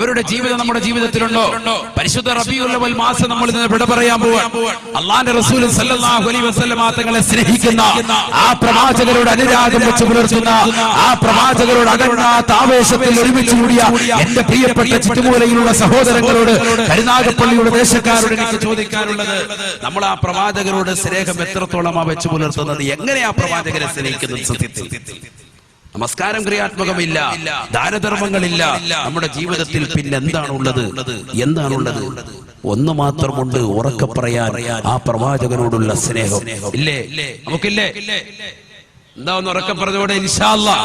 അവരുടെ ജീവിതം നമ്മുടെ ജീവിതത്തിലുണ്ടോ? പരിശുദ്ധ റബീഉൽ അവ്വൽ മാസം നമ്മൾ ഇന്ന് വിട പറയാൻ പോവാണ്. അല്ലാഹുവിന്റെ റസൂൽ സല്ലല്ലാഹു അലൈഹി വസല്ലം തങ്ങളെ സ്നേഹിക്കുന്ന ആ പ്രവാചകരോട് അനുരാഗം വെച്ച് പുലർത്തുന്ന ആ പ്രവാചകരോട് അകന്നാത്ത ആവേശത്തിൽ ഒരുമിച്ച് കൂടിയ എന്റെ പ്രിയപ്പെട്ട ചുറ്റുമൂലയിലുള്ള സഹോദരങ്ങളോട്, കരുനാഗപ്പള്ളിയുടെ ദേശക്കാരോട് എനിക്ക് ചോദിക്കാനുള്ളത്, നമ്മൾ ആ പ്രവാചകരോട് സ്നേഹം എത്രത്തോളമാ വെച്ച് പുലർത്തുന്നത്? എങ്ങനെയാ പ്രവാചകരെ സ്നേഹിക്കുന്നത്? സത്യത്തിൽ നമസ്കാരം ക്രിയാത്മകമില്ല, ദാനധർമ്മങ്ങളില്ല, നമ്മുടെ ജീവിതത്തിൽ പിന്നെ എന്താണുള്ളത്? ഒന്ന് മാത്രമുണ്ട്, ഉറക്കെ പറയാൻ, ആ പ്രവാചകനോടുള്ള സ്നേഹം. ഇല്ലേ? നമുക്കില്ലേ? എന്താ ഒന്ന് ഉറക്കെ പറഞ്ഞോടെ? ഇൻഷാ അല്ലാഹ്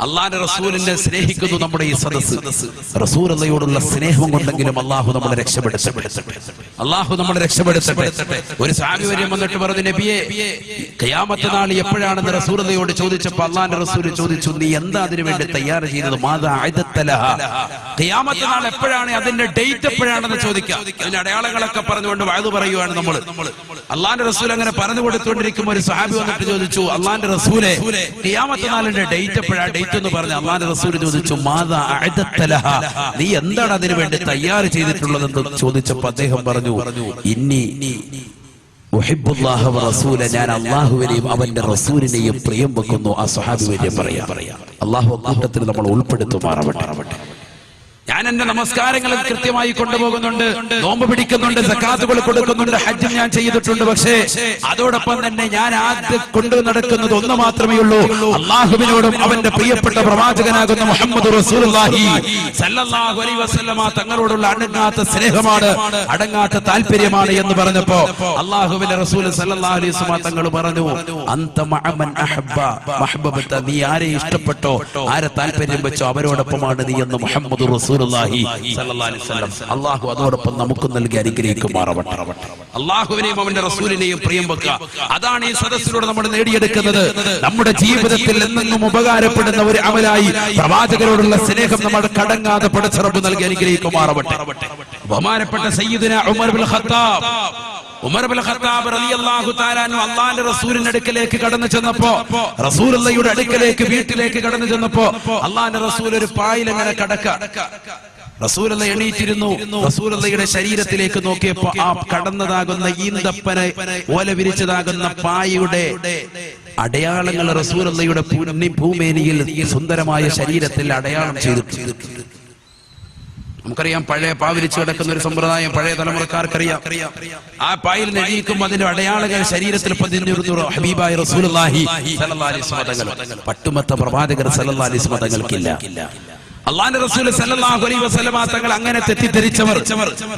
അല്ലാഹുവിന്റെ റസൂലിനെ സ്നേഹിക്കുന്നു നമ്മുടെ ഈ സദസ്സ്. റസൂലുള്ളയോടുള്ള സ്നേഹം കൊണ്ടെങ്കിലും അല്ലാഹു നമ്മളെ രക്ഷപ്പെടുത്തട്ടെ. ഒരു സഹാബി വന്നിട്ട് പറഞ്ഞു, നബിയെ, ഖിയാമത്ത് നാൾ എപ്പോഴാണെന്ന് റസൂലുള്ളയോട് ചോദിച്ചപ്പോൾ അല്ലാഹുവിന്റെ റസൂൽ ചോദിച്ചു, നീ എന്താ അതിനു വേണ്ടി തയ്യാർ ചെയ്തത്? മാദാ അഅദത ലഹാ, ഖിയാമത്ത് നാൾ എപ്പോഴാണ്, അതിന്റെ ഡേറ്റ് എപ്പോഴാണെന്ന് ചോദിക്കാം. അതിന്റെ അടയാളങ്ങളൊക്കെ പറഞ്ഞുകൊണ്ട് വഅദ് പറയുവാണ് നമ്മൾ. അല്ലാഹുവിന്റെ റസൂൽ അങ്ങനെ പറഞ്ഞു കൊടുത്തുകൊണ്ടിരിക്കുമ്പോൾ ഒരു സഹാബി വന്നിട്ട് ചോദിച്ചു, അല്ലാഹുവിന്റെ റസൂലേ, ഖിയാമത്ത് നാളിന്റെ ഡേറ്റ് എപ്പോഴാ? ഡേറ്റ് എന്ന് പറഞ്ഞു അല്ലാഹുവിന്റെ റസൂൽ ചോദിച്ചു, മാദാ അഅദത ലഹാ, നീ എന്താണ് അതിനു വേണ്ടി തയ്യാർ ചെയ്തിട്ടുള്ളതെന്ന് ചോദിച്ചപ്പോൾ അദ്ദേഹം പറഞ്ഞു, ഇന്നി ഉഹിബ്ബുല്ലാഹ വ റസൂല, ഞാൻ അല്ലാഹുവിനെയും അവന്റെ റസൂലിനെയും പ്രിയം വെക്കുന്നു. ആ സ്വഹാബി വരെ പറയാ. അല്ലാഹു കൂട്ടത്തിൽ നമ്മൾ ഉൾപ്പെടുത്തുമാറാവട്ടെ. ഞാൻ എന്റെ നമസ്കാരങ്ങൾ കൃത്യമായി കൊണ്ടുപോകുന്നുണ്ട്, നോമ്പ് പിടിക്കുന്നുണ്ട്, സക്കാത്തുകൾ കൊടുക്കുന്നുണ്ട്, ഹജ്ജ് ഞാൻ ചെയ്തിട്ടുണ്ട്. പക്ഷേ അതോടൊപ്പം തന്നെ ഞാൻ ആദ്യം കൊണ്ടു നടക്കുന്നത് ഒന്ന് മാത്രമേ ഉള്ളൂ, അല്ലാഹുവിനോടും അവന്റെ പ്രിയപ്പെട്ട പ്രവാചകനാകുന്ന മുഹമ്മദ് റസൂലുള്ളാഹി സല്ലല്ലാഹു അലൈഹി വസല്ലമ തങ്ങളോടുള്ള അടങ്ങാത്ത സ്നേഹമാണ്, അടങ്ങാത്ത താല്പര്യമാണ് എന്ന് പറഞ്ഞപ്പോ അല്ലാഹുവിന്റെ റസൂൽ സല്ലല്ലാഹു അലൈഹി വസല്ലമ തങ്ങൾ പറഞ്ഞു, അൻത മഅമൻ അഹബ്ബ മഹ്ബബത, നീ ആരെ ഇഷ്ടപ്പെട്ടോ, ആരെ താല്പര്യം വെച്ചോ അവരോടൊപ്പമാണ് നീ എന്ന് മുഹമ്മദ് റസൂലുള്ളാഹി സല്ലല്ലാഹു അലൈഹി വസല്ലം. അല്ലാഹു അതോടൊപ്പം നമുക്ക് നൽകി അനുഗ്രഹിക്കുമാറാവട്ടെ. അല്ലാഹുവിനെയും അവന്റെ റസൂലിനെയും പ്രിയം വെക്കുക, അതാണ് ഈ സദസ്സിലൂടെ നമ്മൾ നേടിയെടുക്കുന്നത്. നമ്മുടെ ജീവിതത്തിൽ എന്നെന്നും ഉപകാരപ്പെടുന്ന ഒരു അമലായി പ്രവാചകരോടുള്ള സ്നേഹം നമ്മൾ കടങ്ങാതെ പടച്ച റബ്ബ് നൽകി അനുഗ്രഹിക്കുമാറാവട്ടെ. ബഹുമാനപ്പെട്ട സയ്യിദുനാ ഉമർ ഇബ്നുൽ ഖത്താബ് റളിയല്ലാഹു തആല അൻഹു അല്ലാഹുവിന്റെ റസൂലിന്റെ അടുക്കലേക്ക് കടന്നു ചെന്നപ്പോ, റസൂലുള്ളാഹിയുടെ അടുക്കലേക്ക് വീട്ടിലേക്ക് കടന്നു ചെന്നപ്പോ അല്ലാഹുവിന്റെ റസൂൽ ഒരു പായിൽ അങ്ങനെ കടക്ക. റസൂലുള്ള എണീറ്റിരുന്നു. റസൂലുള്ളാഹിയുടെ ശരീരത്തിലേക്ക് നോക്കിയപ്പോ ആ കടന്നതാകുന്ന ഈന്തപ്പന ഓല വിരിച്ചതാകുന്ന പായയുടെ അടയാളങ്ങൾ റസൂലുള്ളാഹിയുടെ ഭൂമേനിയിൽ സുന്ദരമായ ശരീരത്തിൽ അടയാളം ചെയ്തിട്ടുണ്ട്. നമുക്കറിയാം, പഴയ പാവിരിച്ചു കിടക്കുന്ന ഒരു സമ്പ്രദായം പഴയ തലമുറക്കാർക്കറിയാം. ആ പായിൽ നെഴിയിക്കും അതിന്റെ അടയാളങ്ങൾ ശരീരത്തിൽ പതിഞ്ഞിരുന്നു. ഹബീബായ റസൂലുള്ളാഹി സല്ലല്ലാഹു അലൈഹി വസല്ലം പട്ടുമത്ത പ്രവാചകർ സല്ലല്ലാഹു അലൈഹി വസല്ലം തങ്ങൾക്കില്ല. അല്ലാഹുവിന്റെ റസൂൽ സല്ലല്ലാഹു അലൈഹി വസല്ലം തങ്ങൾ അങ്ങനെ തെറ്റിദ്ധരിച്ചവർ,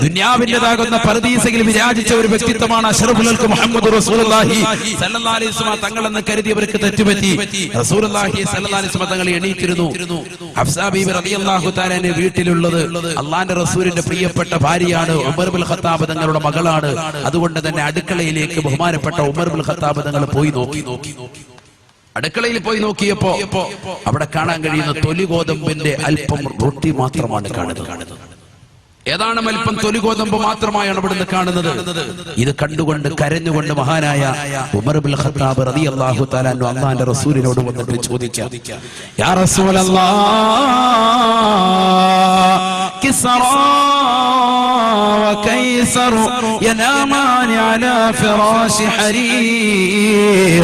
ദുനിയാവിന്റേതാകുന്ന പർദീസയിൽ വിരാജിച്ച ഒരു വ്യക്തിത്വമാണ് അഷ്റഫുൽ ഖൽഖ് മുഹമ്മദ് റസൂലുള്ളാഹി സല്ലല്ലാഹു അലൈഹി വസല്ലം തങ്ങൾ എന്ന് കരുതിയവർക്ക് തെറ്റുപറ്റി. റസൂലുള്ളാഹി സല്ലല്ലാഹു അലൈഹി വസല്ലം തങ്ങൾ എണീറ്റിരുന്നു. ഹഫ്സ ബീബി റളിയല്ലാഹു തആലയുടെ വീട്ടിലുള്ളത് അല്ലാഹുവിന്റെ റസൂലിന്റെ പ്രിയപ്പെട്ട ഭാര്യയാണ്, ഉമർ ഇബ്നുൽ ഖത്താബ് തങ്ങളുടെ മകളാണ്. അതുകൊണ്ട് തന്നെ അടുക്കളയിലേക്ക് ബഹുമാനപ്പെട്ട ഉമർ ഇബ്നുൽ ഖത്താബ് തങ്ങൾ പോയി നോക്കി. അടുക്കളയിൽ പോയി നോക്കിയപ്പോ അവിടെ കാണാൻ കഴിയുന്ന തൊലി ഗോതമ്പിന്റെ അല്പം റൊട്ടി മാത്രമാണ് കാണുന്നത്. ഏതാനും അല്പം തൊലി ഗോതമ്പ് മാത്രമായാണ് ഇവിടുന്ന് കാണുന്നത്. ഇത് കണ്ടുകൊണ്ട് കരഞ്ഞുകൊണ്ട് മഹാനായ ഉമർ ഇബ്നുൽ ഖത്താബ് റളിയല്ലാഹു തആല അൻഹു അല്ലാഹുവിന്റെ റസൂലിനോട് വന്നിട്ട് ചോദിച്ചു, യാ റസൂലല്ലാഹ്, കിസ്റാ وكيسر ينامان على فراش حرير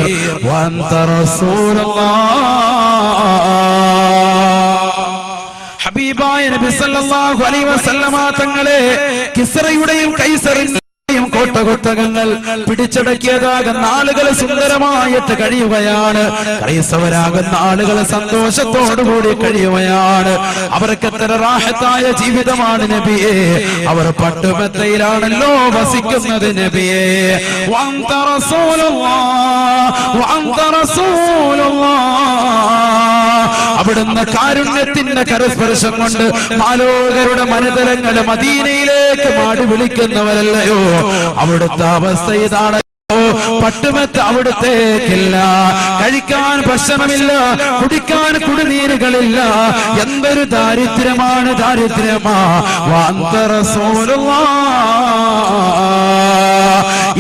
وأنت رسول الله. ഹബീബായ നബി സല്ലല്ലാഹു അലൈഹി വസല്ലമ തങ്ങളെ കിസ്റയുടെയും കൈസറിന്റെയും കോട്ടകൊട്ടകങ്ങൾ പിടിച്ചടക്കിയതാകുന്ന ആളുകൾ സുന്ദരമായിട്ട് കഴിയുകയാണ്. ക്രൈസ്തവരാകുന്ന ആളുകൾ സന്തോഷത്തോടുകൂടി കഴിയുകയാണ്. അവർക്ക് എത്ര റാഹത്തായ ജീവിതമാണ് നബിയെ. അവർ പട്ടുമെത്തയിലാണല്ലോ വസിക്കുന്നത് നബിയെ. വഅൻത റസൂലുള്ളാഹ് വഅൻത റസൂലുള്ളാഹ്. അവിടുന്ന് കാരുണ്യത്തിന്റെ കരസ്പർശം കൊണ്ട് മാലോകരുടെ മനതലങ്ങളെ മദീനയിലേക്ക് മാടി വിളിക്കുന്നവരല്ലയോ? അവിടുത്തെ അവസ്ഥ ഇതാണ്. പട്ടുമെത്ത് അവിടുത്തേക്കില്ല, കഴിക്കാൻ ഭക്ഷണമില്ല, കുടിക്കാൻ കുടിനീരുകളില്ല. എന്തൊരു ദാരിദ്ര്യമാണ്, ദാരിദ്ര്യമാ.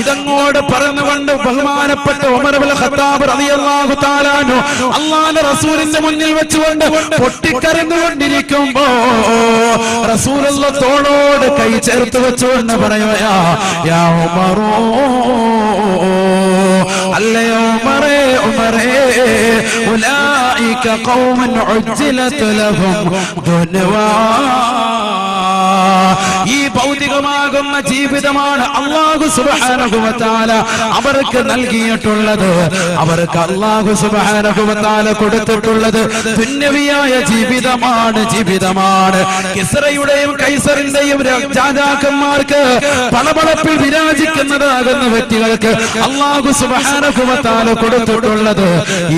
ഇതങ്ങോട് പറഞ്ഞുകൊണ്ട് ബഹുമാനപ്പെട്ട ഉമർ ഇബ്നുൽ ഖത്താബ് റളിയല്ലാഹു തആല അൻഹു അല്ലാഹുവിന്റെ റസൂലിന്റെ മുന്നിൽ വെച്ചുകൊണ്ട് പൊട്ടിക്കരഞ്ഞുകൊണ്ടിരിക്കുമ്പോ റസൂലുള്ളാഹി തോളോട് കൈ ചേർത്ത് വെച്ചുകൊണ്ട് പറയുകയാ, യാ ഉമറോ, അല്ലയോ ഉമറേ, ഉമറേ, ഉലൈക ഖൗമൻ ഉജ്ജിലത ലഹും ദുനിയാ. ഈ ഭൗതികമാകുന്ന ജീവിതമാണ് അല്ലാഹു സുബ്ഹാനഹു വ തആല അവർക്ക് നൽകിയിട്ടുള്ളത്. അവർക്ക് അല്ലാഹു സുബ്ഹാനഹു വ തആല കൊടുത്തിട്ടുള്ളത് ദുനിയവിയായ ജീവിതമാണ്, ജീവിതമാണ്. കിസ്റയുടെയും കൈസറിന്റെയും രാജാക്കന്മാർക്ക് പളപളപ്പിൽ വിരാജിക്കുന്നതാകുന്ന വ്യക്തികൾക്ക് അല്ലാഹു സുബ്ഹാനഹു വ തആല കൊടുത്തിട്ടുള്ളത്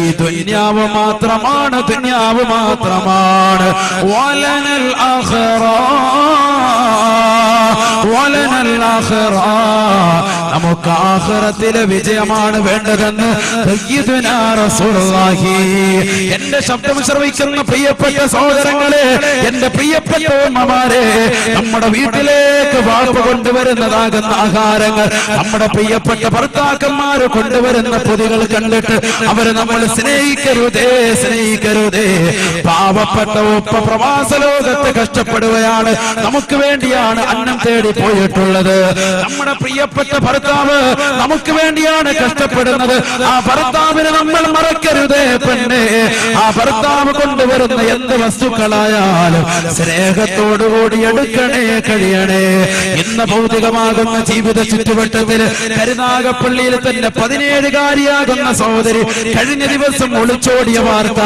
ഈ ദുനിയാവ് മാത്രമാണ്, ദുനിയാവ് മാത്രമാണ്. വലനൽ ആഖിറ, വലനൽ ആഖിറ, നമുക്ക് ആഖിറത്തിലെ വിജയമാണ് വേണ്ടതെന്ന് സയ്യിദുനാ റസൂലുള്ളാഹി. എന്റെ ശബ്ദം ശ്രവിക്കുന്ന പ്രിയപ്പെട്ട സഹോദരങ്ങളെ, എന്റെ പ്രിയപ്പെട്ട ഉമ്മമാരെ, നമ്മുടെ വീട്ടിലേക്ക് വാപ്പ കൊണ്ടുവരുന്നതാകുന്ന ആഹാരങ്ങൾ, നമ്മുടെ പ്രിയപ്പെട്ട ഭർത്താക്കന്മാർ കൊണ്ടുവരുന്ന പൊതികൾ കണ്ടിട്ട് അവരെ നമ്മൾ സ്നേഹിക്കരുതേ, സ്നേഹിക്കരുതേ. പാവപ്പെട്ട ഉപ്പ പ്രവാസ ലോകത്ത് കഷ്ടപ്പെടുകയാണ്, നമുക്ക് വേണ്ടിയാണ് അന്നം തേടി പോയിട്ടുള്ളത്. നമ്മുടെ പ്രിയപ്പെട്ട ഭർത്താവ് നമുക്ക് വേണ്ടിയാണ് കഷ്ടപ്പെടുന്നത്. ആ ഭർത്താവിനെ നമ്മൾ മറക്കരുതേ പെണ്ണെ. ആ ഭർത്താവ് കൊണ്ടുവരുന്ന എന്ത് വസ്തുക്കളായാലും സ്നേഹത്തോടുകൂടി എടുക്കണേ, കഴിയണേ. ഇന്ന് ഭൗതികമാകുന്ന ജീവിത ചുറ്റുവട്ടത്തിൽ കരുനാഗപ്പള്ളിയിൽ തന്നെ 17കാരിയാകുന്ന സഹോദരി കഴിഞ്ഞ ദിവസം ഒളിച്ചോടിയ വാർത്ത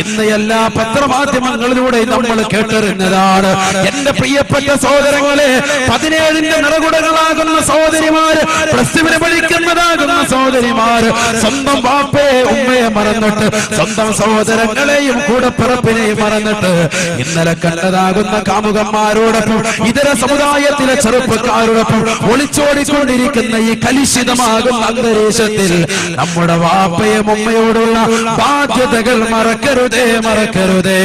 ഇന്ന് എല്ലാ പത്രമാധ്യമങ്ങളിലൂടെ നമ്മൾ കേട്ടറിഞ്ഞതാണ്. എന്റെ പ്രിയപ്പെട്ട സഹോദരങ്ങളെ, 17ന്റെ നിറകുടകളാകുന്ന സഹോദരിമാര്, പ്രസ്തുവിനെ വിളിക്കുന്നതാകുന്ന സഹോദരിമാര് സ്വന്തം ബാപ്പയെ ഉമ്മയെ മറന്നിട്ട്, സ്വന്തം സഹോദരങ്ങളെയും കൂടപ്പിറപ്പിനെയും മറന്നിട്ട് ഇന്നലെ കണ്ടതാകുന്ന കാമുകന്മാരോടൊപ്പം ഇതര സമുദായത്തിലെ ചെറുപ്പക്കാരോടൊപ്പം ഒളിച്ചോടിക്കൊണ്ടിരിക്കുന്ന ഈ കലുഷിതമാകുന്ന അന്തരീക്ഷത്തിൽ നമ്മുടെ വാപ്പയും ഉമ്മയോടുള്ള ബാധ്യതകൾ മറക്കരുതേ, മറക്കരുതേ.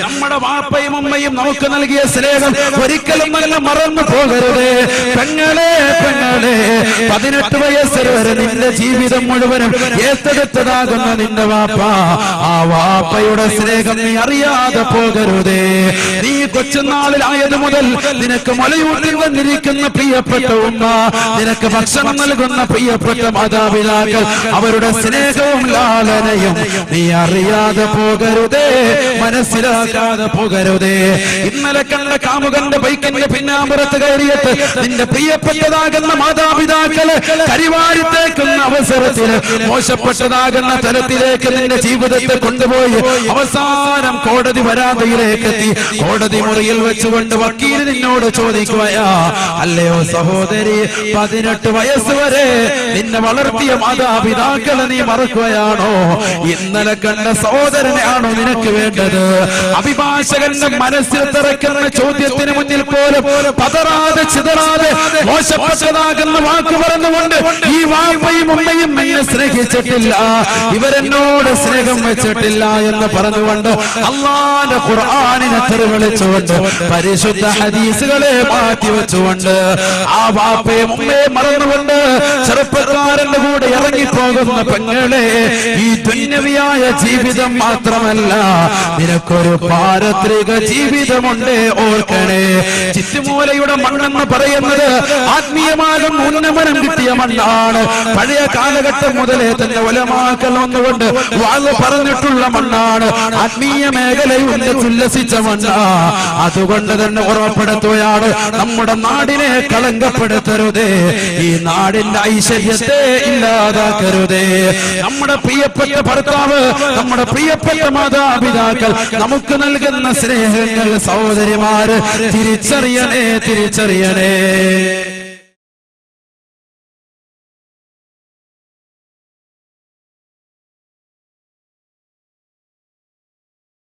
നമ്മുടെ വാപ്പയും ഉമ്മയും നമുക്ക് നൽകിയ സ്നേഹം ഒരിക്കലും നല്ല മറന്നു പോകരുതേ. പെങ്ങളെ, പെങ്ങളെ, 18 വയസ്സ് വരെ നിന്റെ ജീവിതം മുഴുവനും ഏറ്റെടുത്തതാകുന്ന നിന്റെ വാപ്പ, ആ വാപ്പയുടെ സ്നേഹം നീ അറിയാതെ പോകരുതേ. നീ കൊച്ചുനാളിലായത് മുതൽ നിനക്ക് മുലയൂട്ടി വന്നിരിക്കുന്ന പ്രിയപ്പെട്ട ഉമ്മ, നിനക്ക് ഭക്ഷണം നൽകുന്ന പ്രിയപ്പെട്ട മാതാപിതാക്കൾ, അവരുടെ സ്നേഹവും ലാളനയും നീ അറിയാതെ പോകരുതേ, മനസ്സിലാക്കാതെ പോകരുതേ. ഇന്നലെ കണ്ട കാമുകന്റെ ബൈക്കിന്റെ പിന്നാമ്പുറത്ത് കയറിയിട്ട് നിന്റെ പ്രിയപ്പെട്ടതാകുന്ന മാതാപിതാക്കളെ കരിവാരിത്തേക്കുന്ന അവസരത്തിൽ മോശപ്പെട്ടതാകുന്ന തലത്തിലേക്ക് നിന്റെ ജീവിതത്തെ കൊണ്ടുപോയി അവസാനം കോടതി വരാന്തയിലേക്ക് എത്തി. കോടതി മുറിയിൽ വെച്ചുകൊണ്ട് വക്കീൽ നിന്നോട് ചോദിക്കുകയാ, അല്ലയോ സഹോദരി, 18 വയസ്സ് വരെ നിന്നെ വളർത്തിയ മാതാപിതാക്കളെ നീ മറക്കുകയാണോ? ഇന്നലെ കണ്ട സഹോദരനെയാണോ നിനക്ക് വേണ്ടത്? അഭിഭാഷകന്റെ മനസ്സിൽ തിറക്കുന്ന ചോദ്യത്തിന് മുന്നിൽ പോലും പതറാതെ ചിതറാതെ മോശപ്പെട്ടതാകുന്ന വാക്ക് പറഞ്ഞുകൊണ്ട് ഈ വാപ്പയും ഉമ്മയും എന്നെ സ്നേഹിച്ചിട്ടില്ല, ഇവരെന്നോട് സ്നേഹം വെച്ചിട്ടില്ല എന്ന് പറഞ്ഞുകൊണ്ട് അല്ലാഹുവിന്റെ ഖുർആനിനെ തെറിവിളിച്ചുകൊണ്ട് പരിശുദ്ധ ഹദീസുകളെ മാറ്റിവെച്ചുകൊണ്ട് ആ വാപ്പയും ഉമ്മയെ മറന്നുകൊണ്ട് ചെറുപ്പക്കാരന്റെ കൂടെ ഇറങ്ങിപ്പോകുന്ന പെങ്ങളെ, ഈ ദുന്യവിയായ ജീവിതം മാത്രമല്ല, നിനക്കൊരു പാരത്രിക ജീവിതമുണ്ട്, ഓർക്കണേ. ചിറ്റുമൂലയുടെ മണ്ണെന്ന് പറയുന്നത് ആത്മീയമാകും ഉന്നമനം കിട്ടിയ മണ്ണാണ്. പഴയ കാലഘട്ടം മുതലേ തന്നെ ഉലമാക്കൾ വന്നുകൊണ്ട് വാഴ പറഞ്ഞിട്ടുള്ള മണ്ണാണ്. ആത്മീയ മേഖലയിൽ ഉല്ലസിച്ച മണ്ണ. അതുകൊണ്ട് തന്നെ ഓർമ്മപ്പെടുത്തുകയാണ്, നമ്മുടെ നാടിനെ കളങ്കപ്പെടുത്തരുതേ, ഈ നാടിന്റെ ഐശ്വര്യത്തെ ഇല്ലാതാക്കരുതേ. നമ്മുടെ പ്രിയപ്പെട്ട ഭർത്താവ്, നമ്മുടെ പ്രിയപ്പെട്ട മാതാപിതാക്കൾ നമുക്ക് നൽകുന്ന സ്നേഹങ്ങൾ സഹോദരിമാര് തിരിച്ചറിയണേ, തിരിച്ചറിയണേ.